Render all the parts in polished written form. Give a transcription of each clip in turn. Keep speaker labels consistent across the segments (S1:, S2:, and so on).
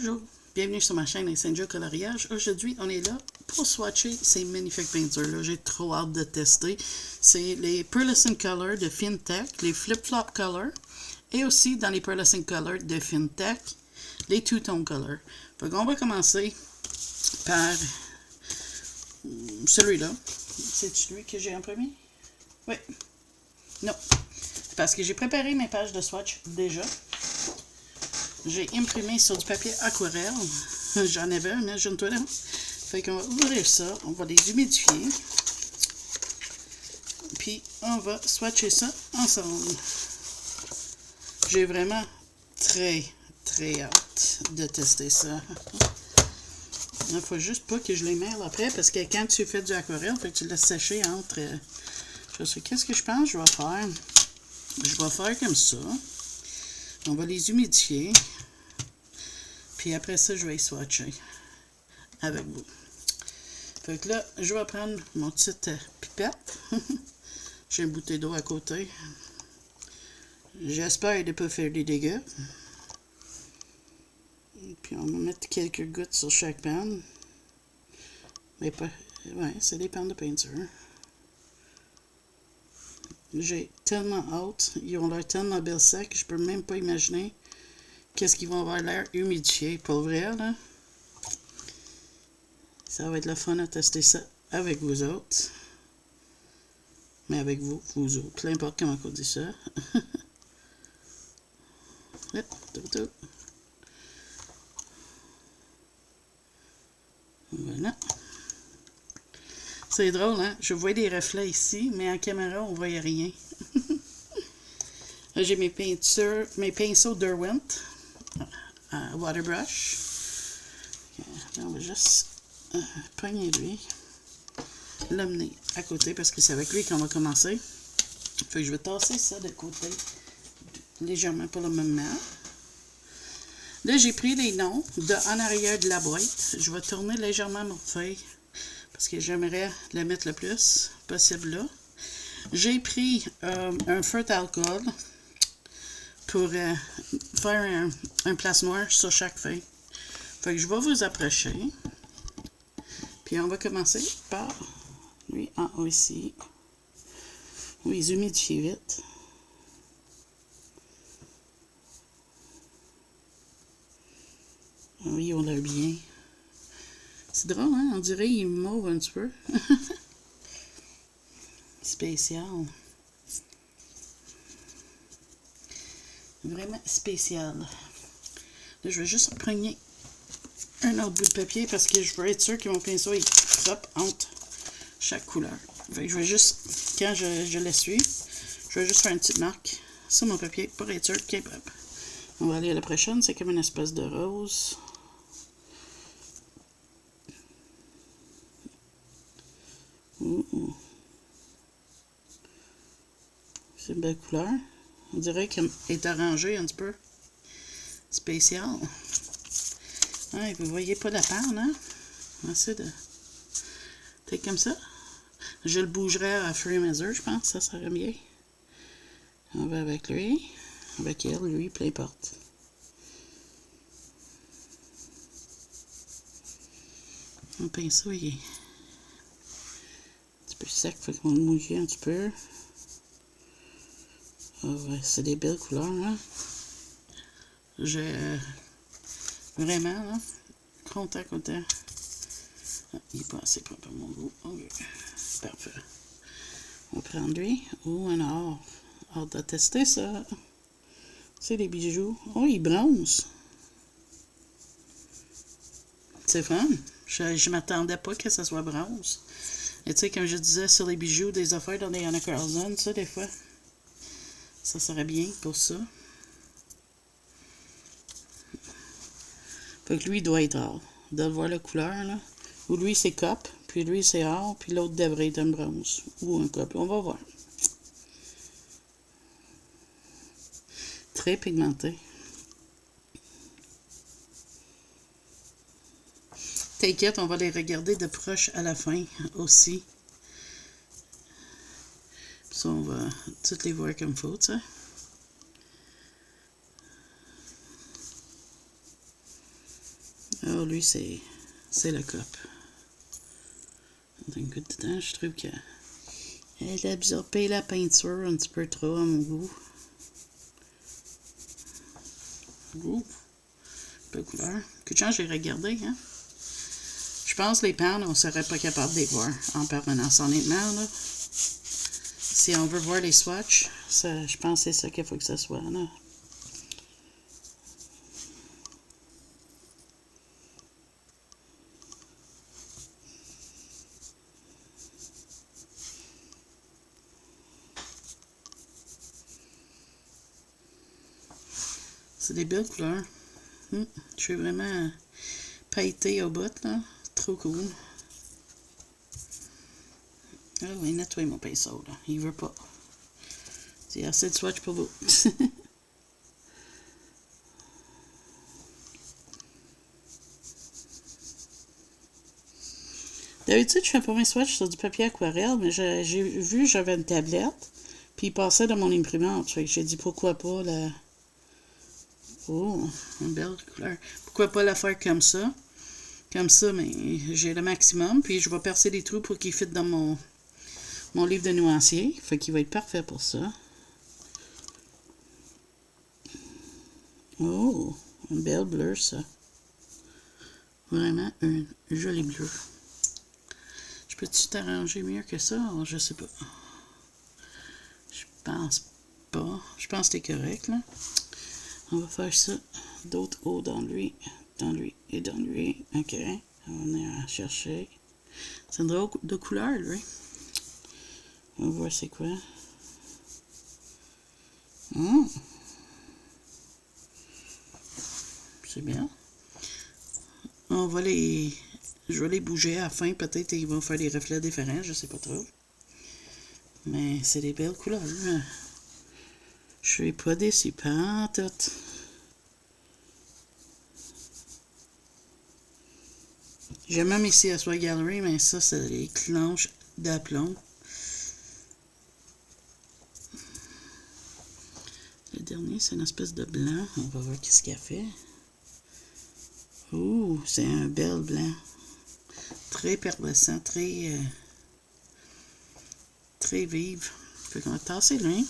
S1: Bonjour, bienvenue sur ma chaîne Incendio Coloriage. Aujourd'hui, on est là pour swatcher ces magnifiques peintures-là. J'ai trop hâte de tester. C'est les Pearlescent Color de Fintech, les Flip Flop Color, et aussi dans les Pearlescent Color de Fintech, les Two Tone Color. Fait qu'on va commencer par celui-là. C'est celui que j'ai en premier? Oui. Non. Parce que j'ai préparé mes pages de swatch déjà. J'ai imprimé sur du papier aquarelle. J'en avais, imagine-toi là. Fait qu'on va ouvrir ça, on va les humidifier. Puis on va swatcher ça ensemble. J'ai vraiment très hâte de tester ça. Il ne faut juste pas que je les mêle après, parce que quand tu fais du aquarelle, fait que tu laisses sécher entre... je sais, qu'est-ce que je pense que je vais faire? Je vais faire comme ça. On va les humidifier. Puis après ça, je vais les swatcher avec vous. Fait que là, je vais prendre mon petite pipette. J'ai une bouteille d'eau à côté. J'espère de ne pas faire des dégâts. Puis on va mettre quelques gouttes sur chaque panne. Mais pas... ouais, c'est des pannes de peinture. J'ai tellement hâte. Ils ont l'air tellement belles secs. Je peux même pas imaginer qu'est-ce qu'ils vont avoir l'air humidifié. Pour vrai, là. Ça va être le fun à tester ça avec vous autres. Mais avec vous autres. Peu importe comment on dit ça. Voilà. C'est drôle, hein? Je vois des reflets ici, mais en caméra, on ne voyait rien. Là, j'ai mes peintures, mes pinceaux Derwent à waterbrush. Là, on va juste pogner lui, l'amener à côté parce que c'est avec lui qu'on va commencer. Fait que je vais tasser ça de côté légèrement pour le moment. Là, j'ai pris les noms en arrière de la boîte. Je vais tourner légèrement mon feuille parce que j'aimerais le mettre le plus possible là. J'ai pris un feu d'alcool pour faire un place noir sur chaque feuille. Fait que je vais vous approcher. Puis on va commencer par lui en haut ici. On va les humidifier vite. Oui, on l'a bien. C'est drôle, hein? On dirait qu'il mauve un petit peu. Spécial. Vraiment spécial. Là, je vais juste prendre un autre bout de papier parce que je veux être sûr que mon pinceau est propre entre chaque couleur. Fait que je vais juste, quand je l'essuie, je vais juste faire une petite marque sur mon papier pour être sûr qu'il est propre. On va aller à la prochaine, c'est comme une espèce de rose. C'est une belle couleur. On dirait qu'elle est orangée un petit peu. Spécial. Ouais, vous voyez pas la panne, hein? On va essayer de... peut-être comme ça. Je le bougerai à fur et à mesure, je pense. Ça serait bien. On va avec lui. Avec elle, lui, peu importe. Mon pinceau, il est un petit peu sec. Faut qu'on le mouille un petit peu. Oh, ouais, c'est des belles couleurs, hein? Vraiment, là, content. Ah, il est pas assez propre à mon goût. Okay. Parfait. On va prendre lui. Oh, un or. Hâte de tester ça. C'est des bijoux. Oh, il bronze. C'est fun. Je m'attendais pas que ça soit bronze. Et tu sais, comme je disais sur les bijoux, des affaires dans les Anna Carlson, ça, des fois, ça serait bien pour ça. Fait que lui, il doit être or. Vous devez voir la couleur, là. Ou lui, c'est cop, puis lui, c'est or, puis l'autre devrait être un bronze. Ou un cop. On va voir. Très pigmenté. T'inquiète, on va les regarder de proche à la fin aussi. Puis ça, on va toutes les voir comme il faut, tu sais. Alors, lui, c'est le cop. Un coup de temps, je trouve qu'elle a absorbé la peinture un petit peu trop à mon goût. Peu de couleur. Que de chance, j'ai regardé, hein. Je pense que les pannes, on serait pas capable de les voir en permanence, honnêtement, là. Si on veut voir les swatchs, ça, je pense que c'est ça qu'il faut que ça soit, là. C'est des belles couleurs. Je suis vraiment pailletée au bout, là. Trop cool. Ah oui, nettoyer mon pinceau, là. Il veut pas. C'est assez de swatch pour vous. D'habitude, je fais pas mes swatchs sur du papier aquarelle, mais j'ai vu j'avais une tablette, puis il passait dans mon imprimante. Fait que j'ai dit pourquoi pas la... Oh, une belle couleur. Pourquoi pas la faire comme ça? Comme ça, mais j'ai le maximum, puis je vais percer des trous pour qu'il fitte dans mon livre de nuancier. Fait qu'il va être parfait pour ça. Oh, une belle bleue, ça. Vraiment un joli bleu. Je peux-tu t'arranger mieux que ça? Je sais pas. Je pense pas. Je pense que t'es correct, là. On va faire ça. D'autres hauts dans lui et dans lui. OK. On est à chercher. C'est une drôle de couleur, lui. On va voir c'est quoi. C'est bien. On va les... Je vais les bouger à la fin. Peut-être ils vont faire des reflets différents. Je sais pas trop. Mais c'est des belles couleurs. Je suis pas déçue. Pas tout. J'ai même ici à Swag Gallery, mais ça, c'est les clenches d'aplomb. Le dernier, c'est une espèce de blanc. On va voir qu'est-ce qu'il a fait. Ouh, c'est un bel blanc. Très perlescent, très vive. Fait qu'on va tasser lui.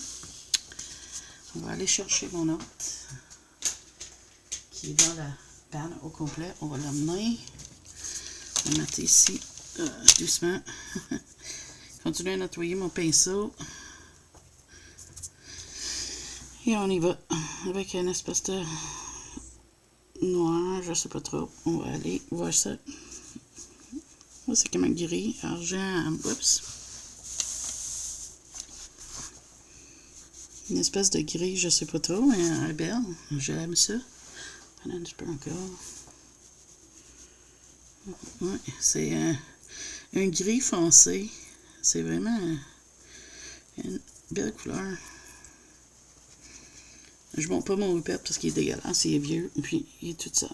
S1: On va aller chercher mon autre qui est dans la panne au complet. On va l'amener. On va mettre ici doucement. Continuer à nettoyer mon pinceau. Et on y va avec une espèce de noir, je sais pas trop. On va aller voir ça. Oh, c'est comme un gris, argent, oups. Une espèce de gris, je sais pas trop, mais elle est belle. J'aime ça. Un petit peu encore. Ouais, c'est un gris foncé. C'est vraiment une belle couleur. Je monte pas mon whippet parce qu'il est dégueulasse, il est vieux, et puis il est tout sale.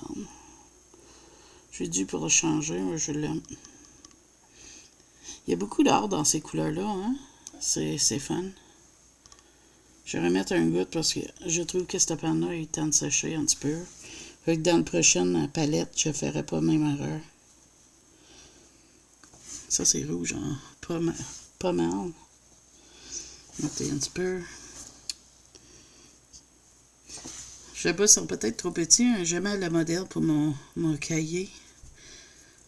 S1: J'ai dû pour le changer, mais je l'aime. Il y a beaucoup d'art dans ces couleurs-là, hein? C'est fun. Je vais remettre un goutte parce que je trouve que cette panne-là est temps de sécher un petit peu. Fait que dans la prochaine palette, je ne ferai pas la même erreur. Ça, c'est rouge, hein? Pas mal. Mettez un petit peu. Je sais pas, ils sont peut-être trop petits. Hein? Jamais le modèle pour mon cahier.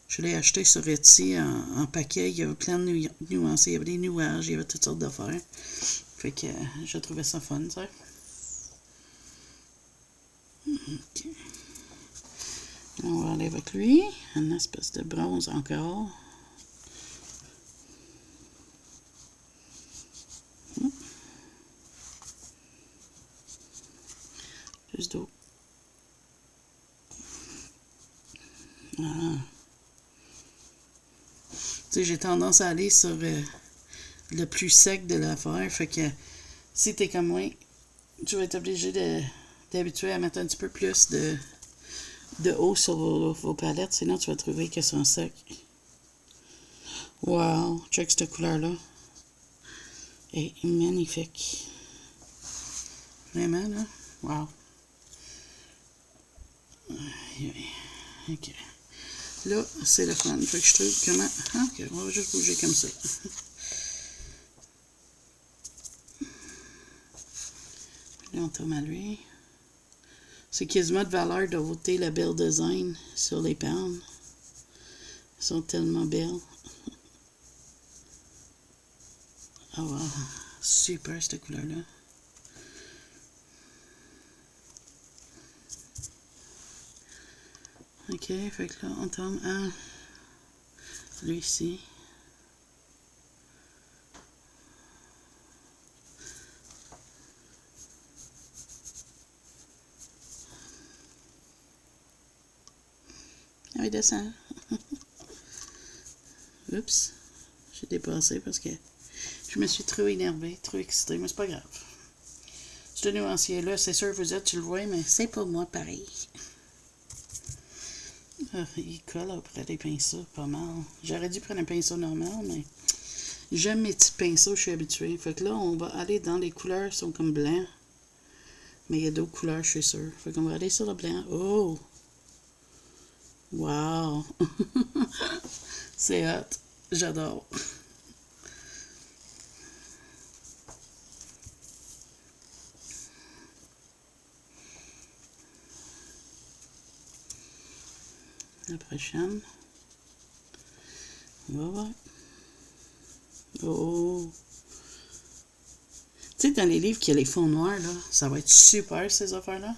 S1: Je l'ai acheté sur Etsy en paquet. Il y avait plein de nuances. Il y avait des nuages. Il y avait toutes sortes d'affaires. Fait que je trouvais ça fun, ça. OK. On va aller avec lui. Une espèce de bronze encore. Plus d'eau. Ah. Tu sais, j'ai tendance à aller sur le plus sec de l'affaire. Fait que si t'es comme moi, tu vas être obligé d'habituer à mettre un petit peu plus de eau sur vos palettes. Sinon, tu vas trouver qu'elles sont secs. Wow! Check cette couleur-là. Elle est magnifique. Vraiment, là? Wow! OK. Là, c'est le fun. Fait que je trouve comment... Ah, ok, on va juste bouger comme ça. Là, on tourne à lui. C'est quasiment de valeur de voter le Belle Design sur les pannes. Elles sont tellement belles. Ah, wow. Super, cette couleur-là. Ok, fait que là, on tombe à lui ici. Ah oui, descend. Oups. J'ai dépassé parce que je me suis trop énervée, trop excitée, mais c'est pas grave. Ce nuancier-là, c'est sûr, vous êtes, tu le vois, mais c'est pas moi pareil. Ah, il colle après les pinceaux, pas mal. J'aurais dû prendre un pinceau normal, mais j'aime mes petits pinceaux, je suis habituée. Fait que là, on va aller dans les couleurs, sont comme blancs. Mais il y a d'autres couleurs, je suis sûre. Fait qu'on va aller sur le blanc. Oh! Wow! C'est hot. J'adore. La prochaine. On va voir. Oh! Tu sais, dans les livres qui a les fonds noirs, là, ça va être super, ces affaires-là.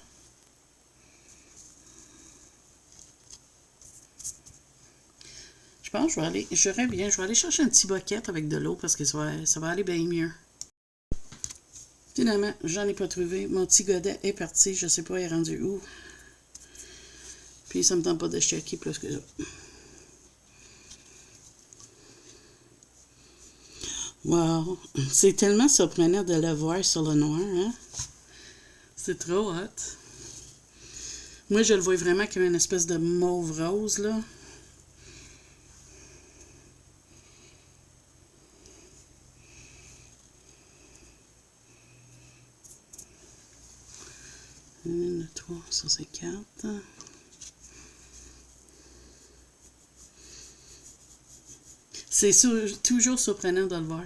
S1: Je pense que je vais aller, je vais aller chercher un petit bucket avec de l'eau parce que ça va aller bien mieux. Finalement, j'en ai pas trouvé. Mon petit godet est parti, je sais pas, il est rendu où. Puis ça me tente pas de checker plus que ça. Wow! C'est tellement surprenant de le voir sur le noir, hein? C'est trop hot. Moi, je le vois vraiment comme une espèce de mauve rose, là. Une, trois, ça c'est quatre. C'est toujours surprenant de le voir.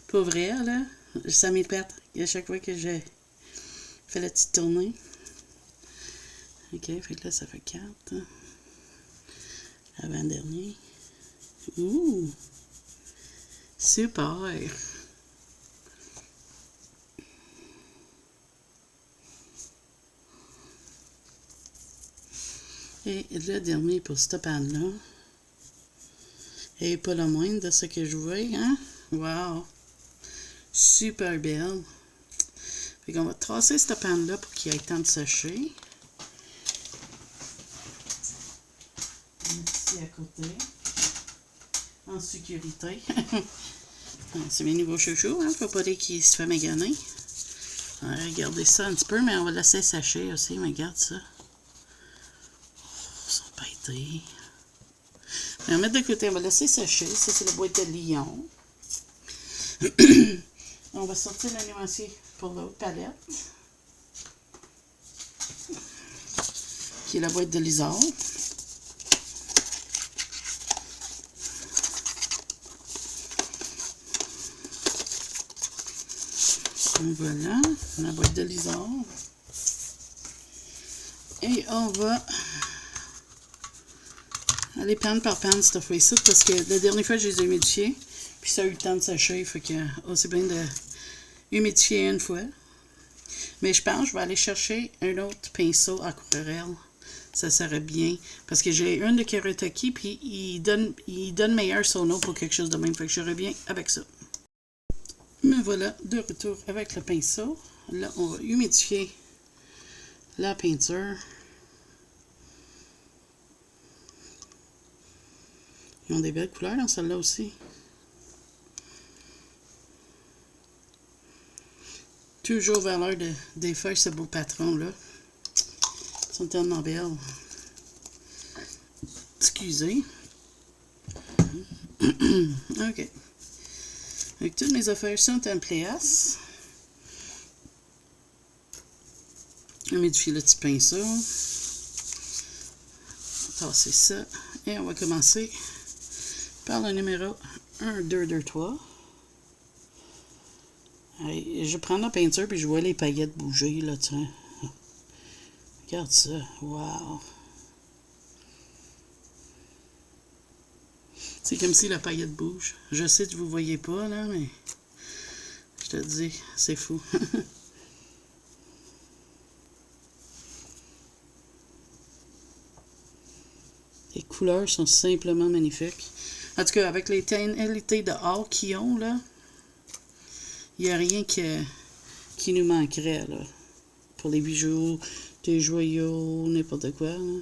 S1: Pas vrai, là. Ça m'épate à chaque fois que je fais la petite tournée. Ok, fait que là, ça fait 4. Avant-dernier. Ouh! Super! Et le dernier pour cette panne-là. Et pas le moindre de ce que je vois, hein? Wow! Super belle. Fait qu'on va tracer cette panne-là pour qu'il ait le temps de sécher. Ici à côté. En sécurité. C'est mes nouveaux chouchous, hein? Faut pas dire qu'il se fait maganer. On va regarder ça un petit peu, mais on va laisser sécher aussi. Mais regarde ça. Ils sont pâtés. On va mettre de côté, on va laisser sécher. Ça, c'est la boîte de Lyon. On va sortir le nuancier pour l'autre palette. Qui est la boîte de Lizard. Voilà, la boîte de Lizard. Et on va aller panne par panne cette fois-ci parce que la dernière fois, je les ai humidifiés. Puis ça a eu le temps de sécher. Fait que c'est bien de humidifier une fois. Mais je pense que je vais aller chercher un autre pinceau aquarelle. Ça serait bien. Parce que j'ai une de Kerotaki, puis il donne meilleur sono pour quelque chose de même. Fait que j'aurais bien avec ça. Me voilà de retour avec le pinceau. Là, on va humidifier la peinture. Ils ont des belles couleurs dans celle-là aussi. Toujours valeur des feuilles, ce beau patron-là. Ils sont tellement belles. Excusez. OK. Donc, toutes mes affaires sont en place. Je vais humidifier le petit pinceau. tasser ça. Et on va commencer par le numéro 1, 2, 2, 3. Allez, je prends la peinture puis je vois les paillettes bouger, là, tiens. Regarde ça. Wow! C'est comme si la paillette bouge. Je sais que vous ne voyez pas, là, mais je te dis, c'est fou. Les couleurs sont simplement magnifiques. En tout cas, avec les tonalités de or qu'ils ont, là, il n'y a rien qui nous manquerait, là. Pour les bijoux, des joyaux, n'importe quoi, là.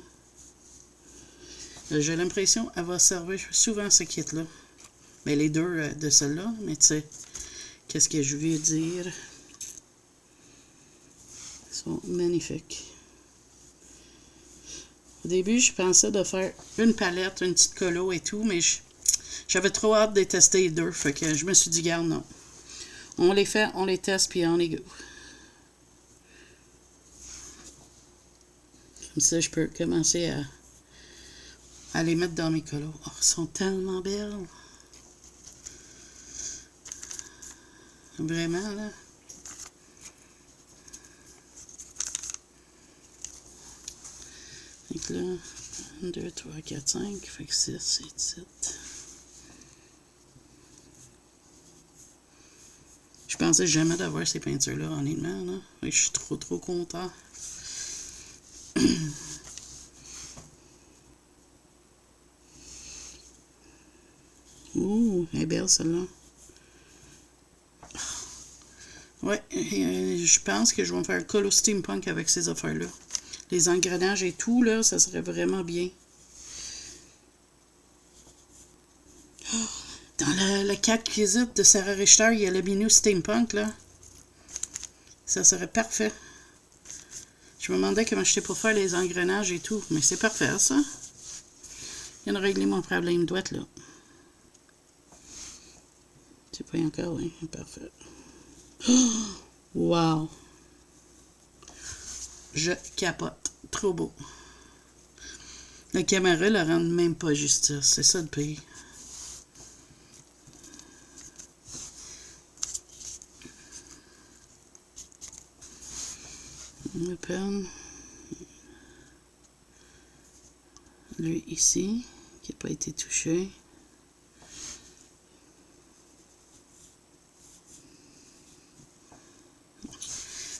S1: J'ai l'impression qu'elle va servir souvent ce kit-là. Mais les deux de celle-là, mais tu sais, qu'est-ce que je veux dire? Ils sont magnifiques. Au début, je pensais de faire une palette, une petite colo et tout, mais j'avais trop hâte de tester les deux. Fait que je me suis dit, garde, non. On les fait, on les teste, puis on les go. Comme ça, je peux commencer à les mettre dans mes colos. Oh, elles sont tellement belles. Vraiment, là. Donc là, 1, 2, 3, 4, 5. Fait que 6, 7, 7. Je pensais jamais d'avoir ces peintures-là, honnêtement, là. Je suis trop content. Ouh, elle est belle, celle-là. Ouais, je pense que je vais me faire un colo steampunk avec ces affaires-là. Les engrenages et tout, là, ça serait vraiment bien. Oh, dans le 4 visite de Sarah Richter, il y a le menu steampunk, là. Ça serait parfait. Je me demandais comment j'étais pour faire les engrenages et tout, mais c'est parfait, ça. Je viens de régler mon problème d'ouette, là. C'est pas encore, oui, parfait. Oh, wow! Je capote. Trop beau. La caméra ne rend même pas justice. C'est ça le pire. On peine. Lui ici, qui n'a pas été touché.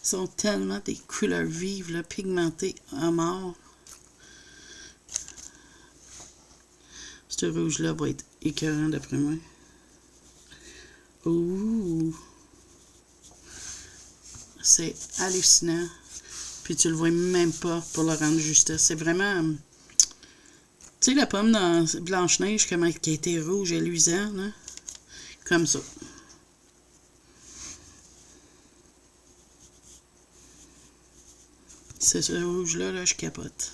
S1: Ils sont tellement des couleurs vives, là, pigmentées à mort. Ce rouge-là va être écœurant d'après moi. Ouh! C'est hallucinant. Puis tu le vois même pas pour le rendre justice. C'est vraiment... Tu sais, la pomme dans Blanche-Neige, comment elle a été rouge et luisant, là? Comme ça. C'est ce rouge-là, là, je capote.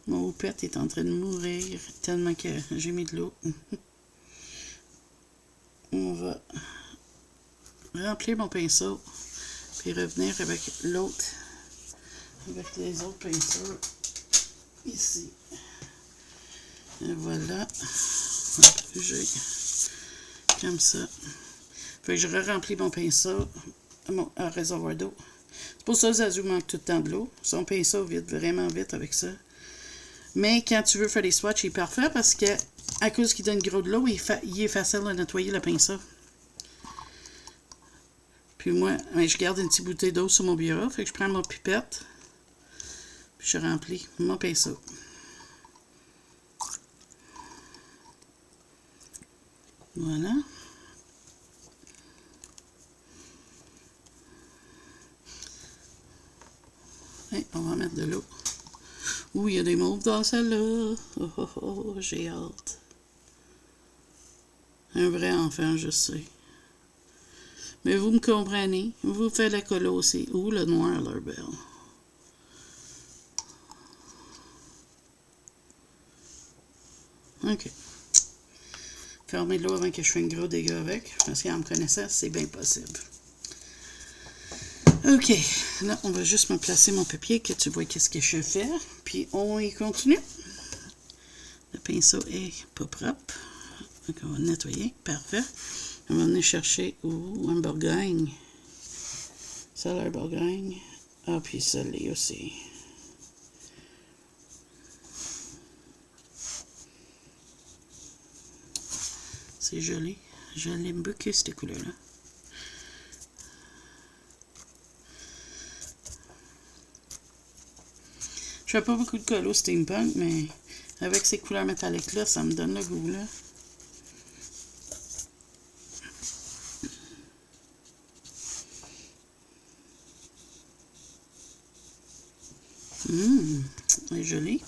S1: Mon houppette est en train de mourir tellement que j'ai mis de l'eau. On va remplir mon pinceau puis revenir avec l'autre, avec les autres peintures ici. Et voilà. On va bouger comme ça. Fait que je re-remplis mon pinceau, mon réservoir d'eau. C'est pour ça que Zazu manque tout le temps de l'eau. Son pinceau vide vraiment vite avec ça. Mais quand tu veux faire les swatchs, il est parfait parce que à cause qu'il donne gros de l'eau, il est facile à nettoyer le pinceau. Puis moi, je garde une petite bouteille d'eau sur mon bureau. Fait que je prends mon pipette. Puis je remplis mon pinceau. Voilà. Et on va mettre de l'eau. Ouh, il y a des mauves dans celle-là. Oh, oh, oh, j'ai hâte. Un vrai enfant, je sais. Mais vous me comprenez. Vous faites la colo aussi. Ouh, le noir, leur belle. OK. Fermez l'eau avant que je fasse un gros dégât avec. Parce qu'en me connaissant, c'est bien possible. OK, là, on va juste me placer mon papier, que tu vois qu'est-ce que je fais. Puis, on y continue. Le pinceau est pas propre. Donc, on va le nettoyer. Parfait. On va venir chercher un Bourgogne. Ça, le Bourgogne. Ah, puis ça l'est aussi. C'est joli. Je l'aime beaucoup, cette couleur-là. Je fais pas beaucoup de colo steampunk, mais avec ces couleurs métalliques-là, ça me donne le goût, là. Elle est jolie.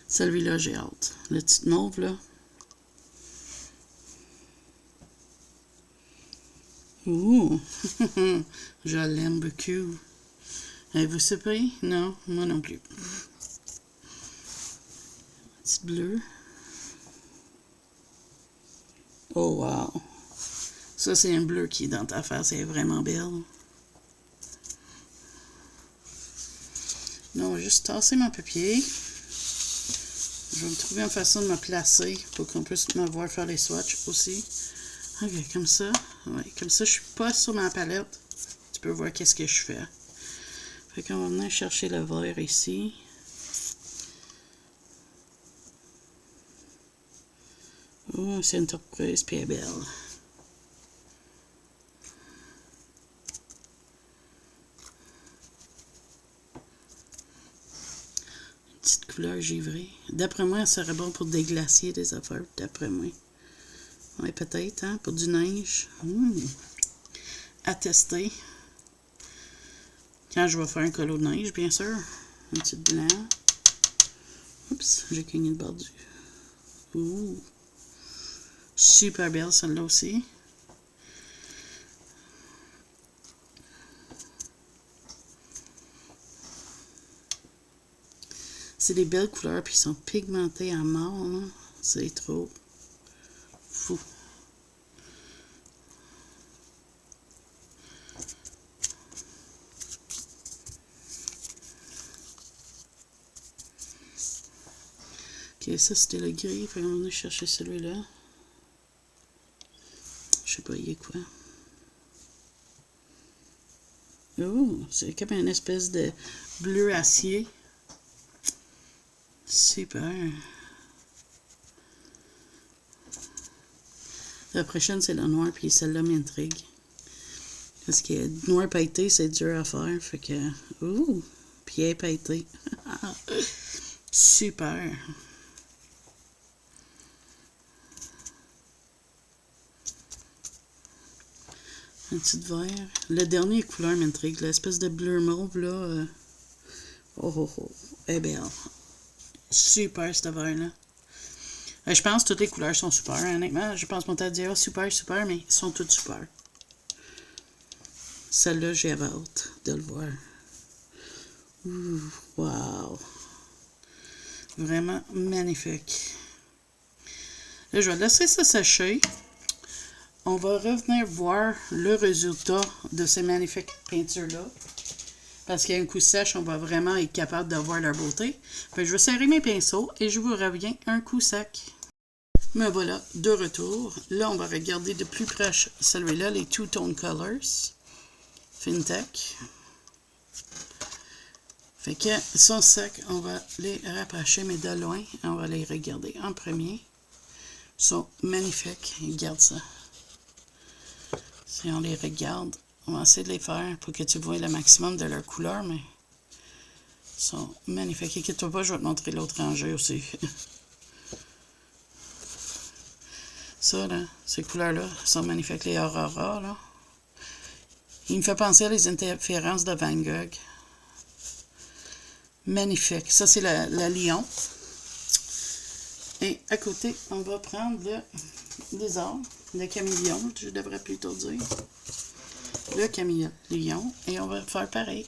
S1: Celui-là, j'ai hâte. Le petit mauve, là. Ouh! Je l'aime beaucoup. Avez-vous surpris? Non, moi non plus. Petit bleu. Oh, wow! Ça, c'est un bleu qui est dans ta face. Elle est vraiment belle. Là, on va juste tasser mon papier. Je vais me trouver une façon de me placer pour qu'on puisse me voir faire les swatchs aussi. Ok, comme ça. Ouais, comme ça, je suis pas sur ma palette. Tu peux voir qu'est-ce que je fais. Fait qu'on va venir chercher le vert ici. Oh, c'est une turquoise, puis elle est belle. Une petite couleur givrée. D'après moi, elle serait bon pour déglacier des affaires, d'après moi. Oui, peut-être, hein, pour du neige. À tester. Quand je vais faire un colo de neige, bien sûr. Un petit blanc. Oups, j'ai cogné le bordure. Ouh. Super belle, celle-là aussi. C'est des belles couleurs, puis ils sont pigmentés à mort, là. C'est trop fou. Ok, ça c'était le gris, fait qu'on va chercher celui-là. Je sais pas, il est quoi. Oh, c'est comme une espèce de bleu acier. Super. La prochaine, c'est le noir, puis celle-là m'intrigue. Parce que noir pailleté, c'est dur à faire. Fait que. Ouh! Puis elle est pailleté. Super. Un petit vert. Le dernier couleur m'intrigue. L'espèce de bleu mauve, là. Oh, oh, oh. Elle est belle. Super, ce vert-là. Je pense que toutes les couleurs sont super, honnêtement. Je pense qu'on t'a dit, super, super, mais ils sont toutes super. Celle-là, j'ai hâte de le voir. Ouh, wow. Vraiment magnifique. Là, je vais laisser ça sécher. On va revenir voir le résultat de ces magnifiques peintures-là. Parce qu'à un coup sèche, on va vraiment être capable de voir leur beauté. Fait que je vais serrer mes pinceaux et je vous reviens un coup sec. Me voilà, de retour. Là, on va regarder de plus proche celui-là, les Two Tone Colors. Fintech. Fait que, ils sont secs, on va les rapprocher, mais de loin, on va les regarder en premier. Ils sont magnifiques, regarde ça. Si on les regarde, on va essayer de les faire pour que tu vois le maximum de leur couleur, mais ils sont magnifiques. Inquiète-toi pas, je vais te montrer l'autre rangée aussi. Ça, là, ces couleurs-là sont magnifiques. Les Aurora, là. Il me fait penser à les interférences de Van Gogh. Magnifique. Ça, c'est la lion. Et à côté, on va prendre le lézard, le caméléon, je devrais plutôt dire. Le caméléon. Et on va faire pareil.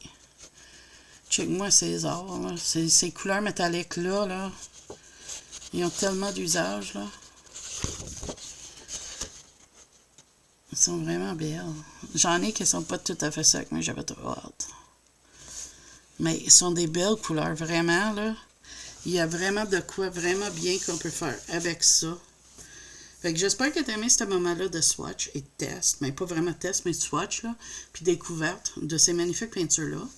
S1: Check-moi ces arts, là. Ces couleurs métalliques-là, là. Ils ont tellement d'usage, là. Ils sont vraiment belles. J'en ai qui sont pas tout à fait secs, mais j'avais trop hâte. Mais ils sont des belles couleurs, vraiment, là. Il y a vraiment de quoi vraiment bien qu'on peut faire avec ça. Fait que j'espère que tu as aimé ce moment-là de swatch et de test. Mais pas vraiment test, mais swatch, là. Puis découverte de ces magnifiques peintures-là.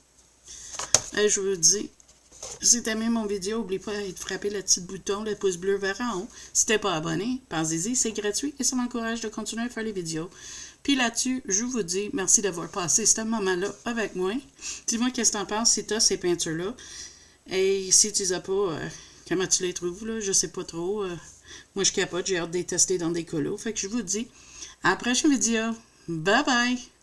S1: Et je vous dis, si tu as aimé mon vidéo, n'oublie pas de frapper le petit bouton, le pouce bleu vers en haut. Si tu n'es pas abonné, pensez-y, c'est gratuit et ça m'encourage de continuer à faire les vidéos. Puis là-dessus, je vous dis merci d'avoir passé ce moment-là avec moi. Dis-moi qu'est-ce que tu en penses si tu as ces peintures-là. Et si tu les as pas, comment tu les trouves, là? Je sais pas trop. Moi, je capote, j'ai hâte de les tester dans des colos. Fait que je vous dis à la prochaine vidéo. Bye bye!